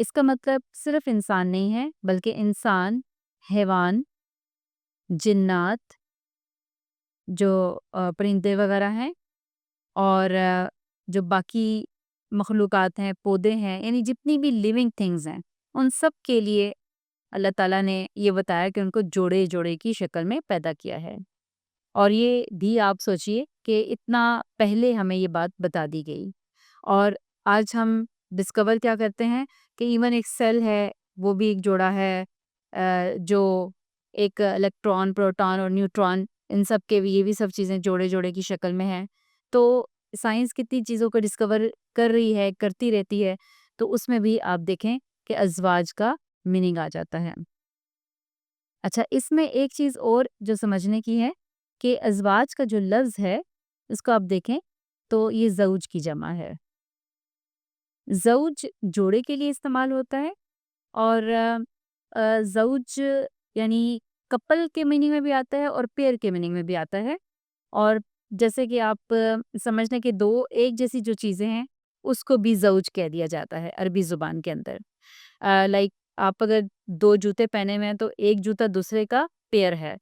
اس کا مطلب صرف انسان نہیں ہے، بلکہ انسان، حیوان، جنات، جو پرندے وغیرہ ہیں، اور جو باقی مخلوقات ہیں، پودے ہیں، یعنی جتنی بھی لیونگ تھنگز ہیں، ان سب کے لیے اللہ تعالیٰ نے یہ بتایا کہ ان کو جوڑے جوڑے کی شکل میں پیدا کیا ہے۔ اور یہ بھی آپ سوچئے کہ اتنا پہلے ہمیں یہ بات بتا دی گئی، اور آج ہم ڈسکور کیا کرتے ہیں کہ ایون ایک سیل ہے، وہ بھی ایک جوڑا ہے، جو ایک الیکٹران، پروٹون اور نیوٹران، ان سب کے بھی، یہ بھی سب چیزیں جوڑے جوڑے کی شکل میں ہیں۔ تو سائنس کتنی چیزوں کو ڈسکور کر رہی ہے، کرتی رہتی ہے، تو اس میں بھی آپ دیکھیں کہ ازواج کا میننگ آ جاتا ہے۔ اچھا، اس میں ایک چیز اور جو سمجھنے کی ہے کہ ازواج کا جو لفظ ہے، اس کو آپ دیکھیں تو یہ زوج کی جمع ہے۔ زوج جوڑے کے لیے استعمال ہوتا ہے، اور زوج یعنی کپل کے میننگ میں بھی آتا ہے اور پیئر کے میننگ میں بھی آتا ہے۔ اور جیسے کہ آپ سمجھنے کہ دو ایک جیسی جو چیزیں ہیں، اس کو بھی زوج کہہ دیا جاتا ہے عربی زبان کے اندر۔ لائک آپ اگر دو جوتے پہنے ہوئے ہیں تو ایک جوتا دوسرے کا پیئر ہے،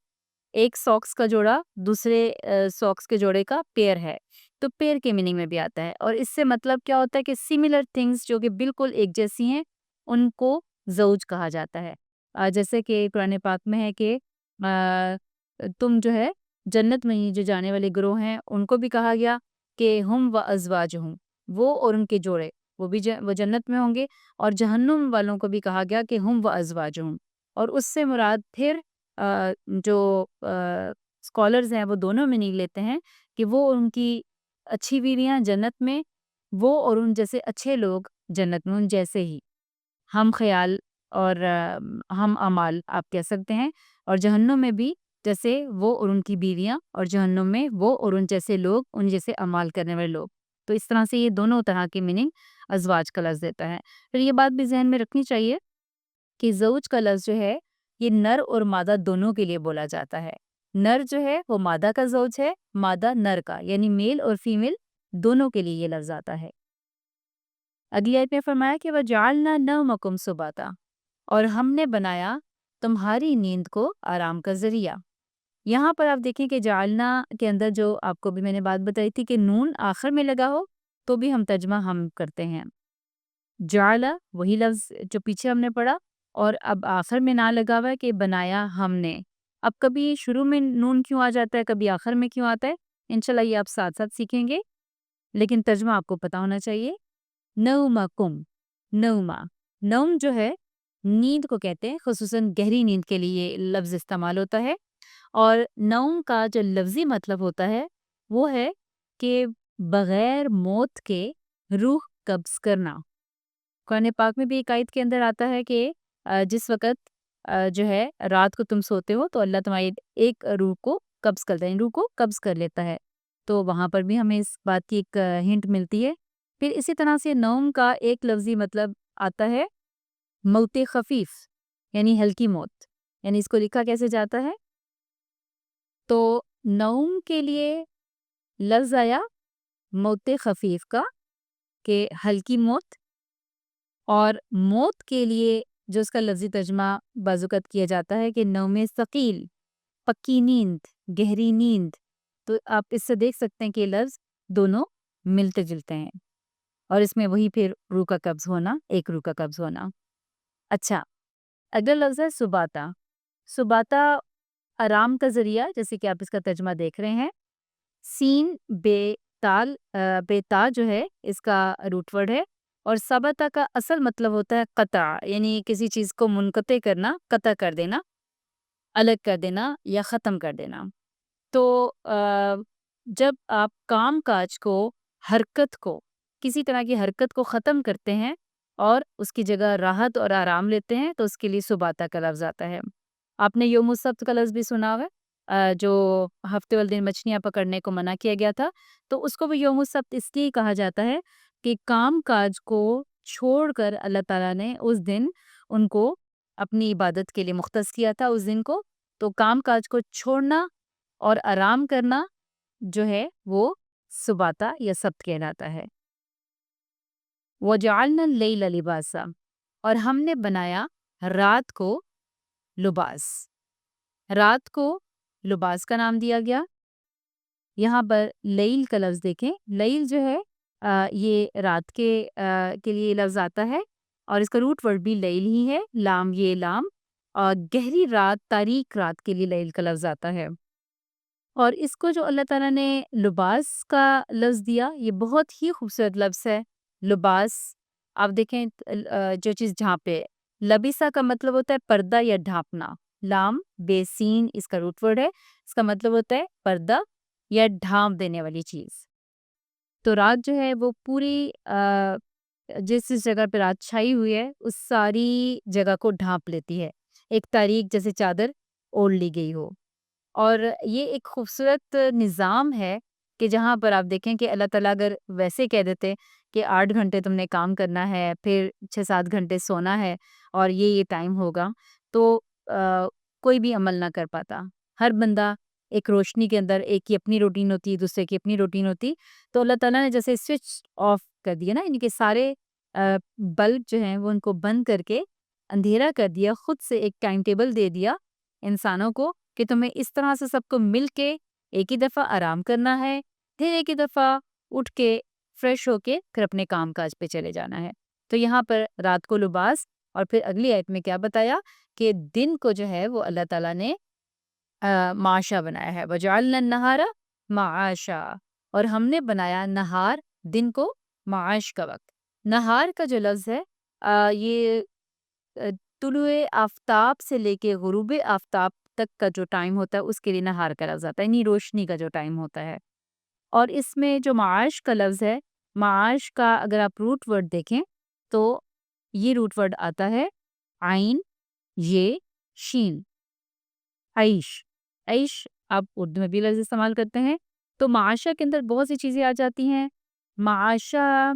ایک ساکس کا جوڑا دوسرے ساکس کے جوڑے کا پیئر ہے، تو پیئر کے میننگ میں بھی آتا ہے۔ اور اس سے مطلب کیا ہوتا ہے کہ سملر تھنگس جو کہ بالکل ایک جیسی ہیں، ان کو زوج کہا جاتا ہے۔ جیسے کہ قرآن پاک میں ہے کہ تم جو ہے جنت میں ہی جو جانے والے گروہ ہیں، ان کو بھی کہا گیا کہ ہم و ازواجہم، وہ اور ان کے جوڑے، وہ بھی وہ جنت میں ہوں گے، اور جہنم والوں کو بھی کہا گیا کہ ہم و ازواجہم۔ اور اس سے مراد پھر جو اسکالرز ہیں وہ دونوں میں نہیں لیتے ہیں کہ وہ ان کی اچھی بیویاں جنت میں، وہ اور ان جیسے اچھے لوگ جنت میں، ان جیسے ہی ہم خیال اور ہم اعمال آپ کہہ سکتے ہیں، اور جہنم میں بھی جیسے وہ اور ان کی بیویاں، اور جہنم میں وہ اور ان جیسے لوگ، ان جیسے اعمال کرنے والے لوگ۔ تو اس طرح سے یہ دونوں طرح کے میننگ ازواج کا لفظ دیتا ہے۔ پھر یہ بات بھی ذہن میں رکھنی چاہیے کہ زوج کا لفظ جو ہے یہ نر اور مادہ دونوں کے لیے بولا جاتا ہے۔ نر جو ہے وہ مادہ کا زوج ہے، مادہ نر کا، یعنی میل اور فیمیل دونوں کے لیے یہ لفظ آتا ہے۔ اگلی آیت میں فرمایا کہ وَجَعَلْنَا نَوْمَكُمْ سُبَاتًا، اور ہم نے بنایا تمہاری نیند کو آرام کا ذریعہ۔ یہاں پر آپ دیکھیں کہ جعلنا کے اندر جو آپ کو بھی میں نے بات بتائی تھی کہ نون آخر میں لگا ہو تو بھی ہم ترجمہ ہم کرتے ہیں۔ جعلا وہی لفظ جو پیچھے ہم نے پڑھا، اور اب آخر میں نہ لگا ہوا ہے کہ بنایا ہم نے۔ اب کبھی شروع میں نون کیوں آ جاتا ہے، کبھی آخر میں کیوں آتا ہے، انشاءاللہ یہ آپ ساتھ ساتھ سیکھیں گے، لیکن ترجمہ آپ کو پتا ہونا چاہیے۔ نومکم، نوما، نوم جو ہے نیند کو کہتے ہیں، خصوصاً گہری نیند کے لیے یہ لفظ استعمال ہوتا ہے۔ اور نوم کا جو لفظی مطلب ہوتا ہے وہ ہے کہ بغیر موت کے روح قبض کرنا۔ قرآن پاک میں بھی ایک آیت کے اندر آتا ہے کہ جس وقت جو ہے رات کو تم سوتے ہو تو اللہ تمہاری ایک روح کو قبض کرتا ہے، روح کو قبض کر لیتا ہے، تو وہاں پر بھی ہمیں اس بات کی ایک ہنٹ ملتی ہے۔ پھر اسی طرح سے نوم کا ایک لفظی مطلب آتا ہے موت خفیف، یعنی ہلکی موت، یعنی اس کو لکھا کیسے جاتا ہے، تو نوم کے لیے لفظ آیا موت خفیف کا کہ ہلکی موت، اور موت کے لیے جو اس کا لفظی ترجمہ بعض اوقات کیا جاتا ہے کہ نوم ثقیل، پکی نیند، گہری نیند۔ تو آپ اس سے دیکھ سکتے ہیں کہ یہ لفظ دونوں ملتے جلتے ہیں، اور اس میں وہی پھر روح کا قبض ہونا، ایک روح کا قبض ہونا۔ اچھا، اگلا لفظ ہے سباتا۔ سباتا آرام کا ذریعہ، جیسے کہ آپ اس کا ترجمہ دیکھ رہے ہیں۔ سین بے تال بے تا جو ہے اس کا روٹ ورڈ ہے، اور سبتا کا اصل مطلب ہوتا ہے قطع، یعنی کسی چیز کو منقطع کرنا، قطع کر دینا، الگ کر دینا یا ختم کر دینا۔ تو جب آپ کام کاج کو، حرکت کو، کسی طرح کی حرکت کو ختم کرتے ہیں اور اس کی جگہ راحت اور آرام لیتے ہیں تو اس کے لیے سباتا کا لفظ آتا ہے۔ آپ نے یوم السبت کا لفظ بھی سنا ہوگا، جو ہفتے والے دن مچھلیاں پکڑنے کو منع کیا گیا تھا، تو اس کو بھی یوم السبت اس لیے کہا جاتا ہے کہ کام کاج کو چھوڑ کر اللہ تعالیٰ نے اس دن ان کو اپنی عبادت کے لیے مختص کیا تھا اس دن کو، تو کام کاج کو چھوڑنا اور آرام کرنا جو ہے وہ سباتا یا سبت کہلاتا ہے۔ وَجَعَلْنَا اللَّيْلَ لِبَاسًا، اور ہم نے بنایا رات کو لباس۔ رات کو لباس کا نام دیا گیا۔ یہاں پر لیل کا لفظ دیکھیں، لیل جو ہے یہ رات کے لیے لفظ آتا ہے، اور اس کا روٹ ورڈ بھی لیل ہی ہے، لام یہ لام، اور گہری رات، تاریک رات کے لیے لیل کا لفظ آتا ہے۔ اور اس کو جو اللہ تعالیٰ نے لباس کا لفظ دیا، یہ بہت ہی خوبصورت لفظ ہے۔ لباس، آپ دیکھیں جو چیز ڈھانپے، لبیسا کا مطلب ہوتا ہے پردہ یا ڈھانپنا، لام بے سین اس کا روٹ ورڈ ہے، اس کا مطلب ہوتا ہے پردہ یا ڈھانپ دینے والی چیز۔ تو رات جو ہے وہ پوری جس جگہ پہ رات چھائی ہوئی ہے اس ساری جگہ کو ڈھانپ لیتی ہے، ایک تاریک جیسے چادر اوڑھ لی گئی ہو۔ اور یہ ایک خوبصورت نظام ہے کہ جہاں پر آپ دیکھیں کہ اللہ تعالیٰ اگر ویسے کہہ دیتے کہ 8 گھنٹے تم نے کام کرنا ہے، پھر 6-7 گھنٹے سونا ہے، اور یہ ٹائم ہوگا، تو کوئی بھی عمل نہ کر پاتا۔ ہر بندہ ایک روشنی کے اندر، ایک کی اپنی روٹین ہوتی، دوسرے کی اپنی روٹین ہوتی، تو اللہ تعالیٰ نے جیسے سوئچ آف کر دیا نا، یعنی کہ سارے بلب جو ہیں وہ ان کو بند کر کے اندھیرا کر دیا، خود سے ایک ٹائم ٹیبل دے دیا انسانوں کو کہ تمہیں اس طرح سے سب کو مل کے ایک ہی دفعہ آرام کرنا ہے، پھر ایک ہی دفعہ اٹھ کے فریش ہو کے پھر اپنے کام کاج پہ چلے جانا ہے۔ تو یہاں پر رات کو لباس، اور پھر اگلی آیت میں کیا بتایا کہ دن کو جو ہے وہ اللہ تعالیٰ نے معاشا بنایا ہے، وَجَعَلْنَا النَّهَارَ مَعَاشًا، اور ہم نے بنایا نہار، دن کو معاش کا وقت۔ نہار کا جو لفظ ہے یہ طلوع آفتاب سے لے کے غروب آفتاب تک کا جو ٹائم ہوتا ہے اس کے لیے نہار کا لفظ آتا ہے، یعنی روشنی کا جو ٹائم ہوتا ہے۔ اور اس میں جو معاش کا لفظ ہے، معاش کا اگر آپ روٹ ورڈ دیکھیں تو یہ روٹ ورڈ آتا ہے عین یہ شین، عیش۔ عیش آپ اردو میں بھی لفظ استعمال کرتے ہیں، تو معاشہ کے اندر بہت سی چیزیں آ جاتی ہیں۔ معاشہ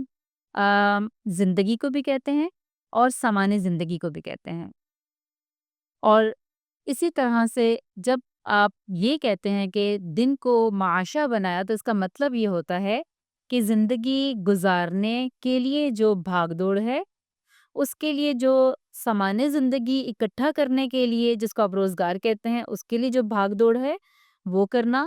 زندگی کو بھی کہتے ہیں اور سامان زندگی کو بھی کہتے ہیں۔ اور اسی طرح سے جب آپ یہ کہتے ہیں کہ دن کو معاشہ بنایا، تو اس کا مطلب یہ ہوتا ہے کہ زندگی گزارنے کے لیے جو بھاگ دوڑ ہے، اس کے لیے جو سامان زندگی اکٹھا کرنے کے لیے، جس کو آپ روزگار کہتے ہیں، اس کے لیے جو بھاگ دوڑ ہے وہ کرنا،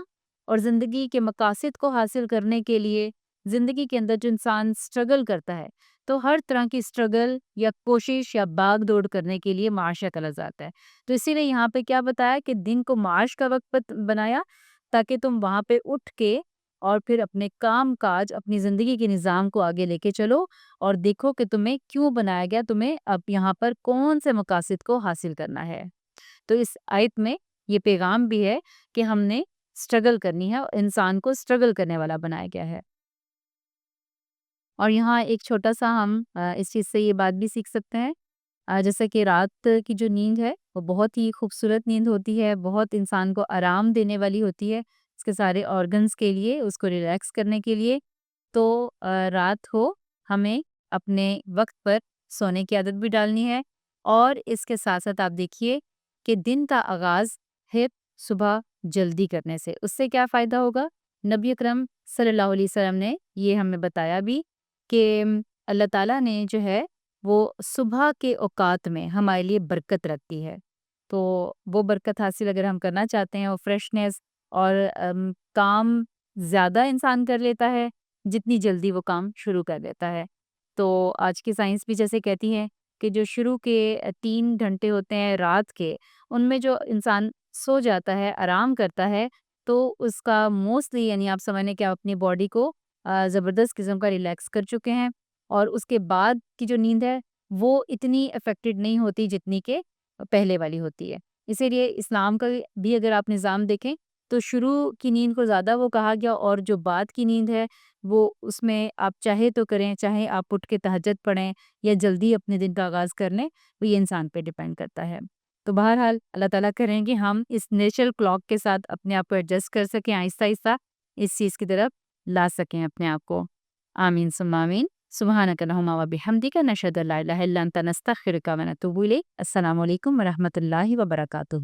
اور زندگی کے مقاصد کو حاصل کرنے کے لیے زندگی کے اندر جو انسان سٹرگل کرتا ہے، تو ہر طرح کی سٹرگل یا کوشش یا بھاگ دوڑ کرنے کے لیے معاشہ کا لفظ آتا ہے۔ تو اسی لیے یہاں پہ کیا بتایا کہ دن کو معاش کا وقت بنایا، تاکہ تم وہاں پہ اٹھ کے اور پھر اپنے کام کاج، اپنی زندگی کے نظام کو آگے لے کے چلو، اور دیکھو کہ تمہیں کیوں بنایا گیا، تمہیں اب یہاں پر کون سے مقاصد کو حاصل کرنا ہے۔ تو اس آیت میں یہ پیغام بھی ہے کہ ہم نے سٹرگل کرنی ہے، اور انسان کو سٹرگل کرنے والا بنایا گیا ہے۔ اور یہاں ایک چھوٹا سا ہم اس چیز سے یہ بات بھی سیکھ سکتے ہیں، جیسا کہ رات کی جو نیند ہے وہ بہت ہی خوبصورت نیند ہوتی ہے، بہت انسان کو آرام دینے والی ہوتی ہے، اس کے سارے آرگنز کے لیے، اس کو ریلیکس کرنے کے لیے۔ تو رات کو ہمیں اپنے وقت پر سونے کی عادت بھی ڈالنی ہے، اور اس کے ساتھ ساتھ آپ دیکھیے کہ دن کا آغاز ہے صبح جلدی کرنے سے۔ اس سے کیا فائدہ ہوگا؟ نبی اکرم صلی اللہ علیہ وسلم نے یہ ہمیں بتایا بھی کہ اللہ تعالیٰ نے جو ہے وہ صبح کے اوقات میں ہمارے لیے برکت رکھتی ہے۔ تو وہ برکت حاصل اگر ہم کرنا چاہتے ہیں، اور فریشنس اور کام زیادہ انسان کر لیتا ہے جتنی جلدی وہ کام شروع کر لیتا ہے۔ تو آج کی سائنس بھی جیسے کہتی ہے کہ جو شروع کے 3 گھنٹے ہوتے ہیں رات کے، ان میں جو انسان سو جاتا ہے، آرام کرتا ہے، تو اس کا موسٹلی، یعنی آپ سمجھیں کہ آپ اپنی باڈی کو زبردست قسم کا ریلیکس کر چکے ہیں، اور اس کے بعد کی جو نیند ہے وہ اتنی افیکٹڈ نہیں ہوتی جتنی کہ پہلے والی ہوتی ہے۔ اسی لیے اسلام کا بھی اگر آپ نظام دیکھیں تو شروع کی نیند کو زیادہ وہ کہا گیا، اور جو بعد کی نیند ہے وہ اس میں آپ چاہے تو کریں، چاہے آپ اٹھ کے تہجد پڑھیں یا جلدی اپنے دن کا آغاز کر لیں، وہ یہ انسان پہ ڈیپینڈ کرتا ہے۔ تو بہرحال اللہ تعالیٰ کریں کہ ہم اس نیچرل کلاک کے ساتھ اپنے آپ کو ایڈجسٹ کر سکیں، آہستہ آہستہ اس چیز کی طرف لا سکیں اپنے آپ کو۔ آمین ثم آمین۔ سبحانک اللہم و بحمدک، نشہد ان لا الہ الا انت، نستغفرک و نتوب الیک۔ السلام علیکم و رحمۃ اللہ وبرکاتہ۔